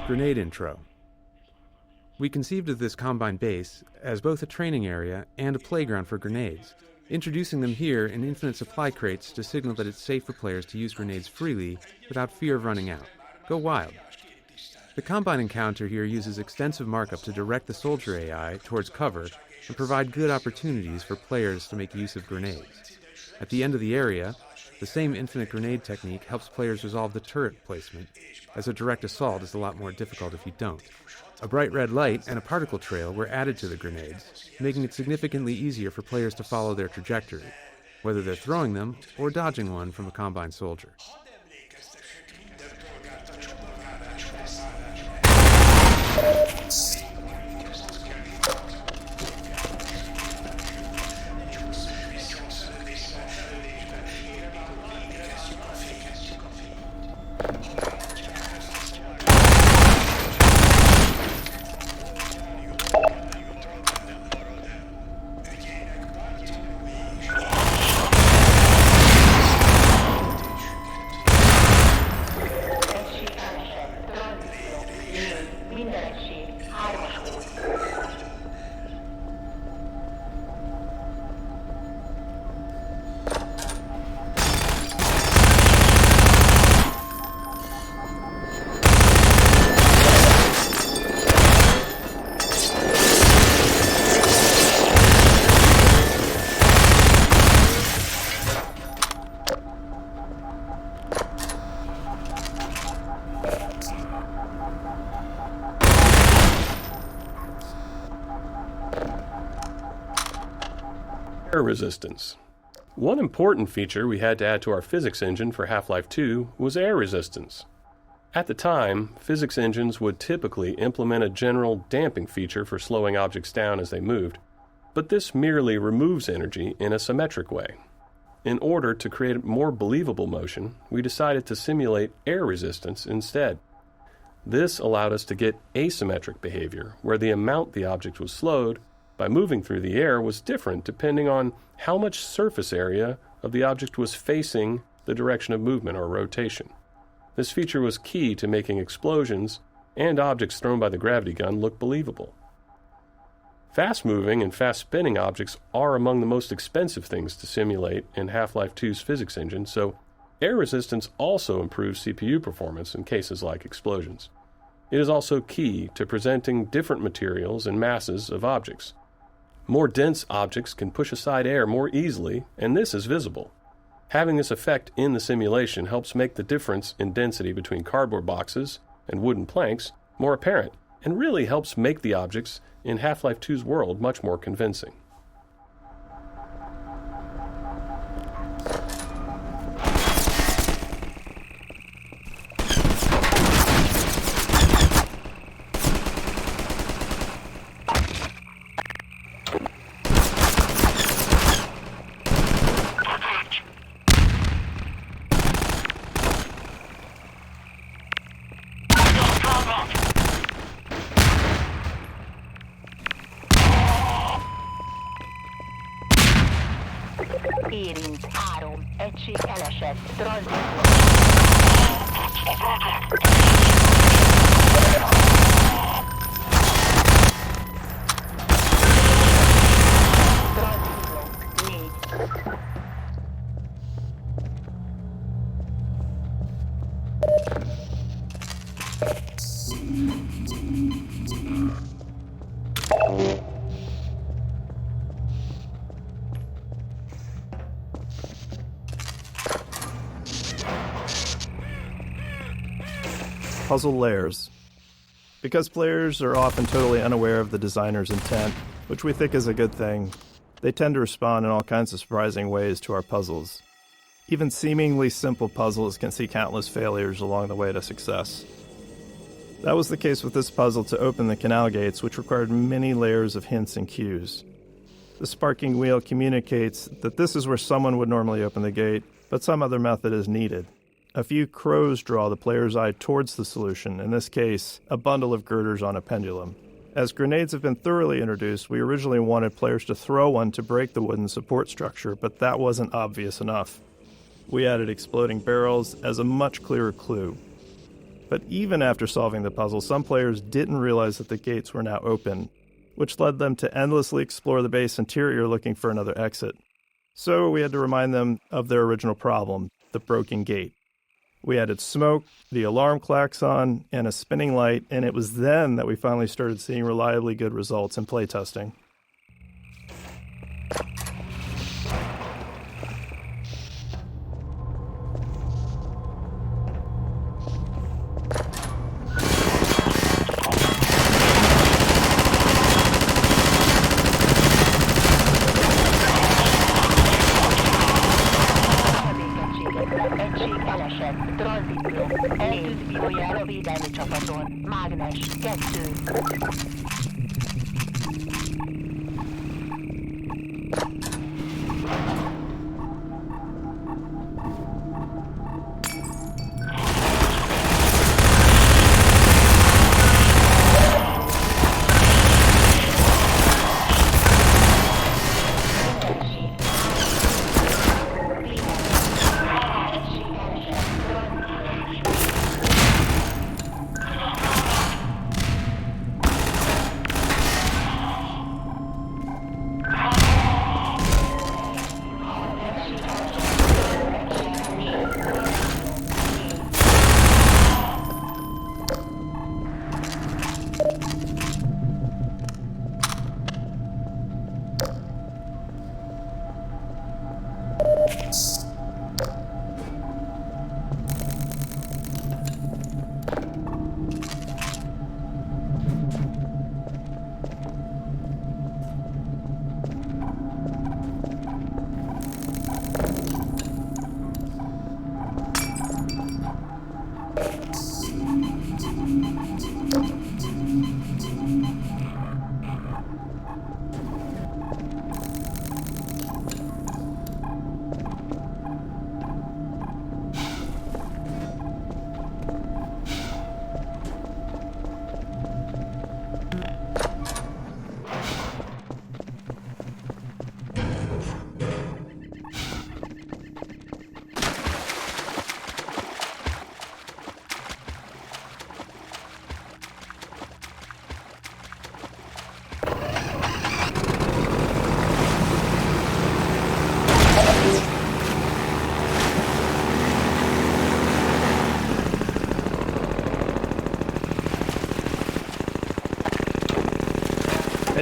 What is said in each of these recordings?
Grenade Intro. We conceived of this Combine base as both a training area and a playground for grenades, introducing them here in infinite supply crates to signal that it's safe for players to use grenades freely without fear of running out. Go wild. The Combine encounter here uses extensive markup to direct the soldier AI towards cover and provide good opportunities for players to make use of grenades. At the end of the area, the same infinite grenade technique helps players resolve the turret placement, as a direct assault is a lot more difficult if you don't. A bright red light and a particle trail were added to the grenades, making it significantly easier for players to follow their trajectory, whether they're throwing them or dodging one from a Combine soldier. Air resistance. One important feature we had to add to our physics engine for Half-Life 2 was air resistance. At the time, physics engines would typically implement a general damping feature for slowing objects down as they moved, but this merely removes energy in a symmetric way. In order to create more believable motion, we decided to simulate air resistance instead. This allowed us to get asymmetric behavior, where the amount the object was slowed by moving through the air was different depending on how much surface area of the object was facing the direction of movement or rotation. This feature was key to making explosions and objects thrown by the gravity gun look believable. Fast-moving and fast-spinning objects are among the most expensive things to simulate in Half-Life 2's physics engine, so air resistance also improves CPU performance in cases like explosions. It is also key to presenting different materials and masses of objects. More dense objects can push aside air more easily, and this is visible. Having this effect in the simulation helps make the difference in density between cardboard boxes and wooden planks more apparent, and really helps make the objects in Half-Life 2's world much more convincing. Érint 3. Egység elesett. Tranzitban. Puzzle layers. Because players are often totally unaware of the designer's intent, which we think is a good thing, they tend to respond in all kinds of surprising ways to our puzzles. Even seemingly simple puzzles can see countless failures along the way to success. That was the case with this puzzle to open the canal gates, which required many layers of hints and cues. The sparking wheel communicates that this is where someone would normally open the gate, but some other method is needed. A few crows draw the player's eye towards the solution, in this case, a bundle of girders on a pendulum. As grenades have been thoroughly introduced, we originally wanted players to throw one to break the wooden support structure, but that wasn't obvious enough. We added exploding barrels as a much clearer clue. But even after solving the puzzle, some players didn't realize that the gates were now open, which led them to endlessly explore the base interior looking for another exit. So we had to remind them of their original problem, the broken gate. We added smoke, the alarm klaxon, and a spinning light, and it was then that we finally started seeing reliably good results in playtesting. Egység elesett, tranzitról, eltűzbírójel a védelmi csapaton, mágnes, 2.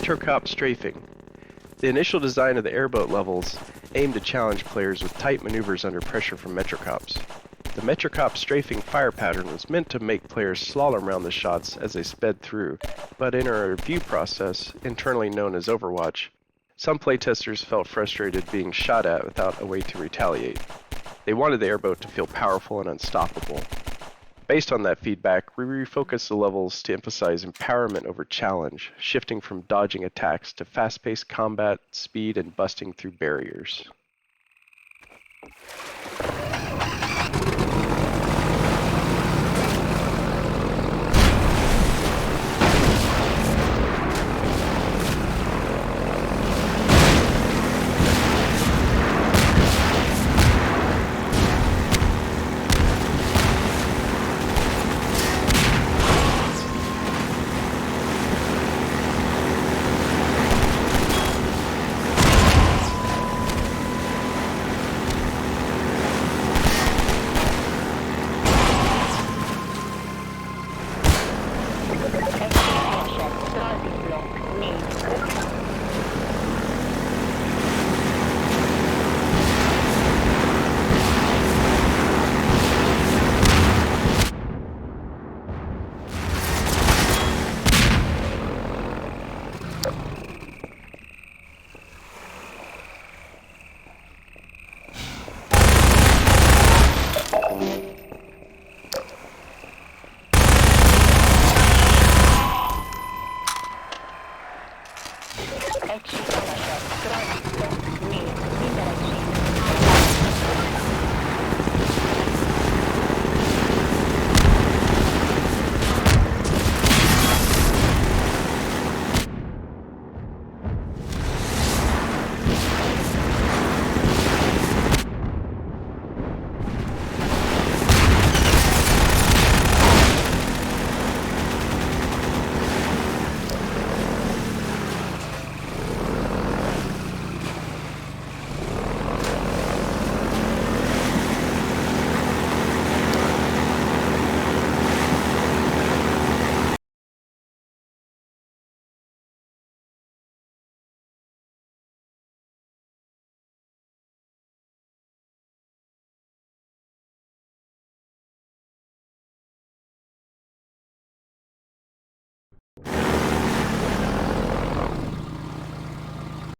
Metrocop strafing. The initial design of the airboat levels aimed to challenge players with tight maneuvers under pressure from Metrocops. The Metrocop strafing fire pattern was meant to make players slalom around the shots as they sped through, but in a review process, internally known as Overwatch, some playtesters felt frustrated being shot at without a way to retaliate. They wanted the airboat to feel powerful and unstoppable. Based on that feedback, we refocused the levels to emphasize empowerment over challenge, shifting from dodging attacks to fast-paced combat, speed, and busting through barriers.